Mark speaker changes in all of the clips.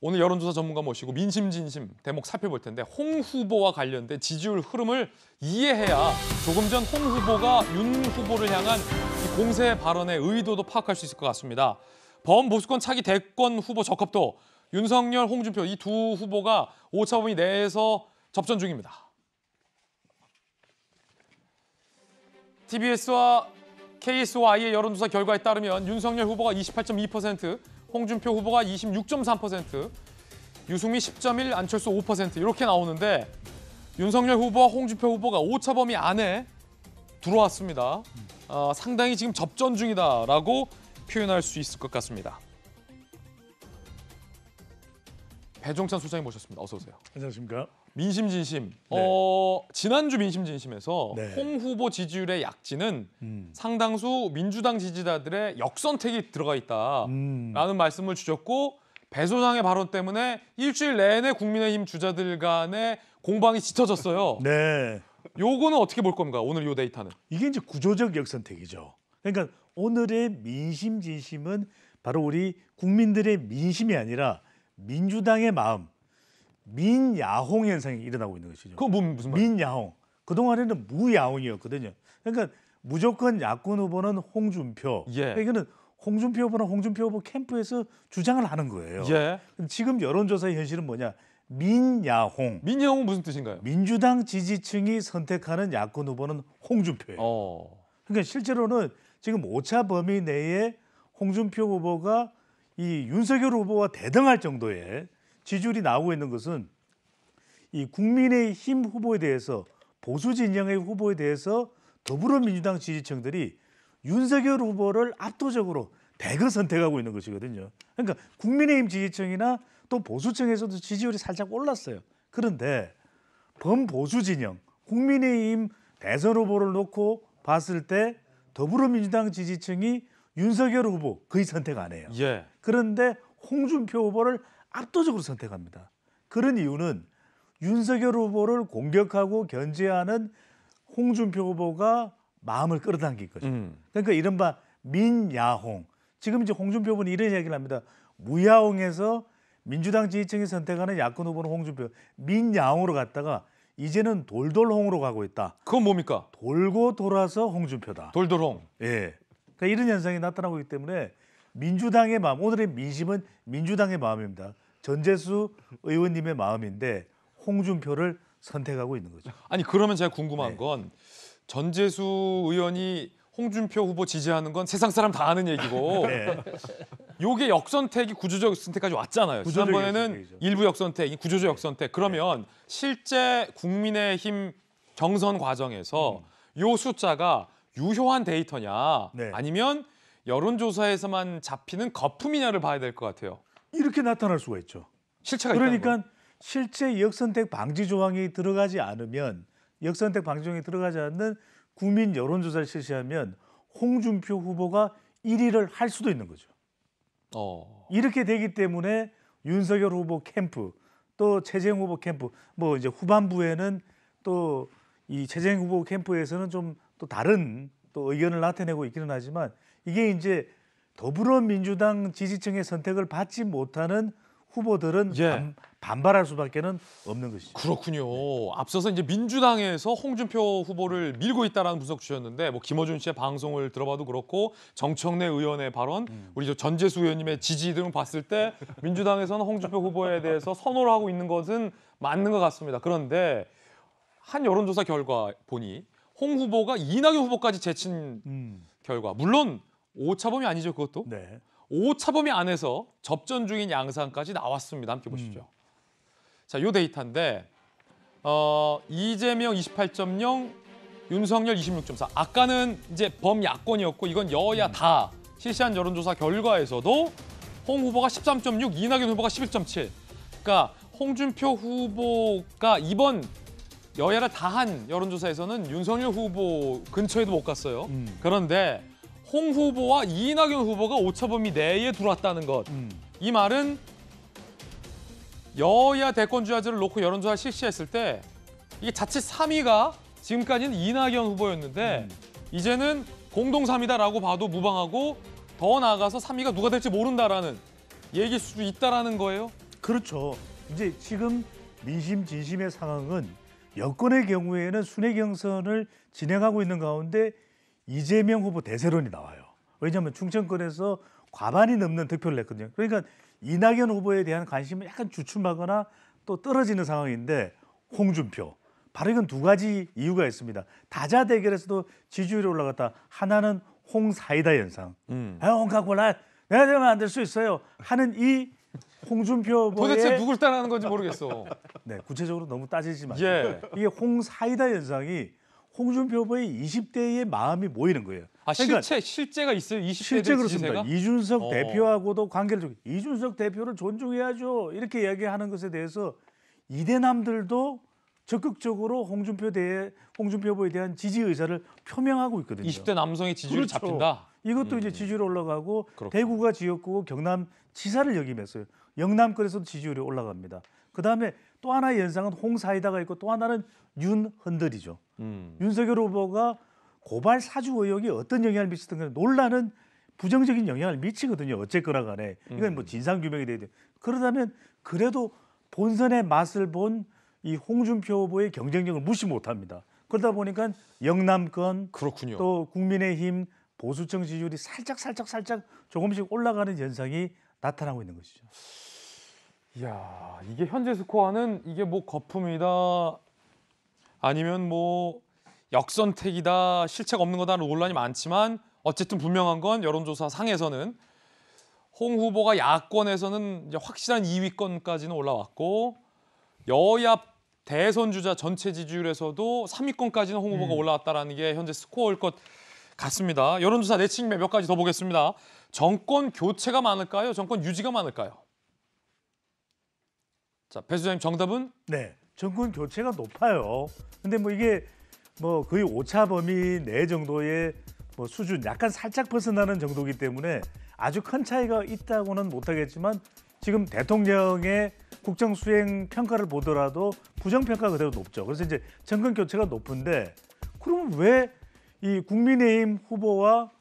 Speaker 1: 오늘 여론조사 전문가 모시고 민심진심 대목 살펴볼 텐데 홍 후보와 관련된 지지율 흐름을 이해해야 조금 전 홍 후보가 윤 후보를 향한 이 공세 발언의 의도도 파악할 수 있을 것 같습니다. 범보수권 차기 대권 후보 적합도 윤석열, 홍준표 이 두 후보가 오차범위 내에서 접전 중입니다. TBS와 KSY의 여론조사 결과에 따르면 윤석열 후보가 28.2%, 홍준표 후보가 26.3%, 유승민 10.1%, 안철수 5% 이렇게 나오는데 윤석열 후보와 홍준표 후보가 오차범위 안에 들어왔습니다. 상당히 지금 접전 중이다라고 표현할 수 있을 것 같습니다. 배종찬 소장님 모셨습니다. 어서 오세요.
Speaker 2: 안녕하십니까.
Speaker 1: 민심진심.
Speaker 2: 네.
Speaker 1: 지난주 민심진심에서
Speaker 2: 네.
Speaker 1: 홍 후보 지지율의 약진은 상당수 민주당 지지자들의 역선택이 들어가 있다라는 말씀을 주셨고 배 소장의 발언 때문에 일주일 내내 국민의힘 주자들 간의 공방이 짙어졌어요.
Speaker 2: 네.
Speaker 1: 요거는 어떻게 볼 겁니까? 오늘 요 데이터는.
Speaker 2: 이게 이제 구조적 역선택이죠. 그러니까 오늘의 민심 진심은 바로 우리 국민들의 민심이 아니라 민주당의 마음, 민야홍 현상이 일어나고 있는 것이죠.
Speaker 1: 그건 무슨 말이에요?
Speaker 2: 민야홍. 그동안에는 무야홍이었거든요. 그러니까 무조건 야권 후보는 홍준표.
Speaker 1: 예.
Speaker 2: 이거는 홍준표 후보는 홍준표 후보 캠프에서 주장을 하는 거예요.
Speaker 1: 예.
Speaker 2: 지금 여론조사의 현실은 뭐냐? 민야홍.
Speaker 1: 민야홍은 무슨 뜻인가요?
Speaker 2: 민주당 지지층이 선택하는 야권 후보는 홍준표예요. 그러니까 실제로는 지금 오차 범위 내에 홍준표 후보가 이 윤석열 후보와 대등할 정도의 지지율이 나오고 있는 것은 이 국민의힘 후보에 대해서 보수 진영의 후보에 대해서 더불어민주당 지지층들이 윤석열 후보를 압도적으로 대거 선택하고 있는 것이거든요. 그러니까 국민의힘 지지층이나 또 보수층에서도 지지율이 살짝 올랐어요. 그런데 범보수 진영, 국민의힘 대선 후보를 놓고 봤을 때 더불어민주당 지지층이 윤석열 후보 거의 선택 안 해요.
Speaker 1: 예.
Speaker 2: 그런데 홍준표 후보를 압도적으로 선택합니다. 그런 이유는 윤석열 후보를 공격하고 견제하는 홍준표 후보가 마음을 끌어당긴 거죠. 그러니까 이른바 민야홍. 지금 이제 홍준표 후보는 이런 이야기를 합니다. 무야홍에서 민주당 지지층이 선택하는 야권 후보는 홍준표, 민야홍으로 갔다가 이제는 돌돌홍으로 가고 있다.
Speaker 1: 그건 뭡니까?
Speaker 2: 돌고 돌아서 홍준표다.
Speaker 1: 돌돌홍.
Speaker 2: 예. 그러니까 이런 현상이 나타나고 있기 때문에 민주당의 마음, 오늘의 민심은 민주당의 마음입니다. 전재수 의원님의 마음인데 홍준표를 선택하고 있는 거죠.
Speaker 1: 아니 그러면 제가 궁금한
Speaker 2: 네.
Speaker 1: 건 전재수 의원이 홍준표 후보 지지하는 건 세상 사람 다 아는 얘기고
Speaker 2: 네.
Speaker 1: 요게 역선택이 구조적 선택까지 왔잖아요.
Speaker 2: 구조적
Speaker 1: 지난번에는
Speaker 2: 역선택이죠.
Speaker 1: 일부 역선택, 구조적 역선택. 그러면 실제 국민의힘 경선 과정에서 요 숫자가 유효한 데이터냐
Speaker 2: 네.
Speaker 1: 아니면 여론조사에서만 잡히는 거품이냐를 봐야 될 것 같아요.
Speaker 2: 이렇게 나타날 수가 있죠.
Speaker 1: 실체가 있다는
Speaker 2: 그러니까 실제 역선택 방지 조항이 들어가지 않으면 역선택 방지 조항이 들어가지 않는 국민 여론조사를 실시하면 홍준표 후보가 1위를 할 수도 있는 거죠. 이렇게 되기 때문에 윤석열 후보 캠프 또 최재형 후보 캠프 뭐 이제 후반부에는 또 이 최재형 후보 캠프에서는 좀 또 다른 또 의견을 나타내고 있기는 하지만 이게 이제 더불어민주당 지지층의 선택을 받지 못하는 후보들은
Speaker 1: 예.
Speaker 2: 반발할 수밖에는 없는 것이죠.
Speaker 1: 그렇군요. 앞서서 이제 민주당에서 홍준표 후보를 밀고 있다라는 분석 주셨는데 뭐 김어준 씨의 방송을 들어봐도 그렇고 정청래 의원의 발언, 우리 저 전재수 의원님의 지지 등을 봤을 때 민주당에서는 홍준표 후보에 대해서 선호를 하고 있는 것은 맞는 것 같습니다. 그런데 한 여론조사 결과 보니 홍 후보가 이낙연 후보까지 제친 결과, 물론 오차범위 아니죠 그것도.
Speaker 2: 네.
Speaker 1: 오차범위 안에서 접전 중인 양상까지 나왔습니다. 함께 보시죠. 자, 요 데이터인데 이재명 28.0, 윤석열 26.4. 아까는 이제 범야권이었고 이건 여야 다 실시한 여론조사 결과에서도 홍 후보가 13.6, 이낙연 후보가 11.7. 그러니까 홍준표 후보가 이번 여야를 다 한 여론조사에서는 윤석열 후보 근처에도 못 갔어요. 그런데 홍 후보와 이낙연 후보가 오차범위 내에 들어왔다는 것. 이 말은 여야 대권주자들을 놓고 여론조사 실시했을 때 이게 자칫 3위가 지금까지는 이낙연 후보였는데 이제는 공동 3위다라고 봐도 무방하고 더 나아가서 3위가 누가 될지 모른다라는 얘기일 수도 있다라는 거예요.
Speaker 2: 그렇죠. 이제 지금 민심 진심의 상황은 여권의 경우에는 순회 경선을 진행하고 있는 가운데 이재명 후보 대세론이 나와요. 왜냐하면 충청권에서 과반이 넘는 득표를 냈거든요. 그러니까 이낙연 후보에 대한 관심은 약간 주춤하거나 또 떨어지는 상황인데 홍준표. 바로 이건 두 가지 이유가 있습니다. 다자 대결에서도 지지율이 올라갔다. 하나는 홍사이다 현상. 홍카콜라 내가 되면 안 될 수 있어요. 하는 이 홍준표 후보의
Speaker 1: 도대체 누굴 따라하는 건지 모르겠어.
Speaker 2: 네, 구체적으로 너무 따지지 마시고
Speaker 1: 예.
Speaker 2: 이게 홍사이다 현상이 홍준표 후보의 20대의 마음이 모이는 거예요.
Speaker 1: 아,
Speaker 2: 그러니까
Speaker 1: 실제가 있어요? 20대
Speaker 2: 실제 그렇습니다.
Speaker 1: 지지세가?
Speaker 2: 이준석 대표하고도 관계를 좀 이준석 대표를 존중해야죠. 이렇게 이야기하는 것에 대해서 이대남들도 적극적으로 홍준표 후보에 대한 지지 의사를 표명하고 있거든요.
Speaker 1: 20대 남성의 지지율이
Speaker 2: 그렇죠.
Speaker 1: 잡힌다.
Speaker 2: 이것도 이제 지지율이 올라가고
Speaker 1: 그렇구나.
Speaker 2: 대구가 지역구고 경남 지사를 역임했어요. 영남권에서도 지지율이 올라갑니다. 그다음에 또 하나의 현상은 홍사이다가 있고 또 하나는 윤흔들이죠. 윤석열 후보가 고발 사주 의혹이 어떤 영향을 미치든 간에 논란은 부정적인 영향을 미치거든요. 어쨌거나 간에 이건 뭐 진상 규명이 돼야 돼요. 그러다면 그래도 본선의 맛을 본 이 홍준표 후보의 경쟁력을 무시 못합니다. 그러다 보니까 영남권
Speaker 1: 그렇군요.
Speaker 2: 또 국민의힘 보수층 지지율이 살짝 조금씩 올라가는 현상이 나타나고 있는 것이죠.
Speaker 1: 이야, 이게 현재 스코어는 이게 뭐 거품이다 아니면 뭐 역선택이다 실책 없는 거다는 논란이 많지만 어쨌든 분명한 건 여론조사 상에서는 홍 후보가 야권에서는 이제 확실한 2위권까지는 올라왔고 여야 대선 주자 전체 지지율에서도 3위권까지는 홍 후보가 올라왔다라는 게 현재 스코어일 것 같습니다. 여론조사 내칭매 몇 가지 더 보겠습니다. 정권 교체가 많을까요? 정권 유지가 많을까요? 자, 배 소장님 정답은?
Speaker 2: 네, 정권 교체가 높아요. 근데 뭐 이게 뭐 거의 오차 범위 내 정도의 뭐 수준, 약간 살짝 벗어나는 정도이기 때문에 아주 큰 차이가 있다고는 못하겠지만 지금 대통령의 국정 수행 평가를 보더라도 부정 평가가 그대로 높죠. 그래서 이제 정권 교체가 높은데 그러면 왜 이 국민의힘 후보와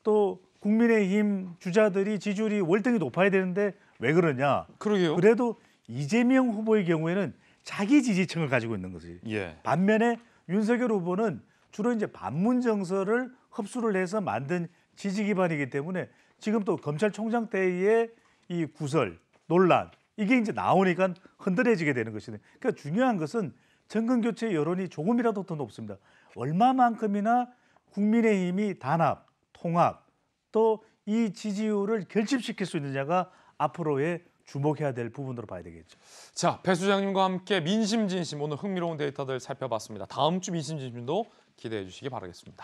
Speaker 2: 또 국민의힘 주자들이 지지율이 월등히 높아야 되는데 왜 그러냐?
Speaker 1: 그러게요.
Speaker 2: 그래도 이재명 후보의 경우에는 자기 지지층을 가지고 있는 거지.
Speaker 1: 예.
Speaker 2: 반면에 윤석열 후보는 주로 이제 반문 정서를 흡수를 해서 만든 지지 기반이기 때문에 지금 또 검찰총장 때의 이 구설, 논란 이게 이제 나오니까 흔들어지게 되는 것이네. 그러니까 중요한 것은 정권 교체 여론이 조금이라도 더 높습니다. 얼마만큼이나 국민의힘이 단합, 통합 또 이 지지율을 결집시킬 수 있느냐가 앞으로의 주목해야 될 부분으로 봐야 되겠죠.
Speaker 1: 자, 배 소장님과 함께 민심 진심 오늘 흥미로운 데이터들 살펴봤습니다. 다음 주 민심 진심도 기대해 주시기 바라겠습니다.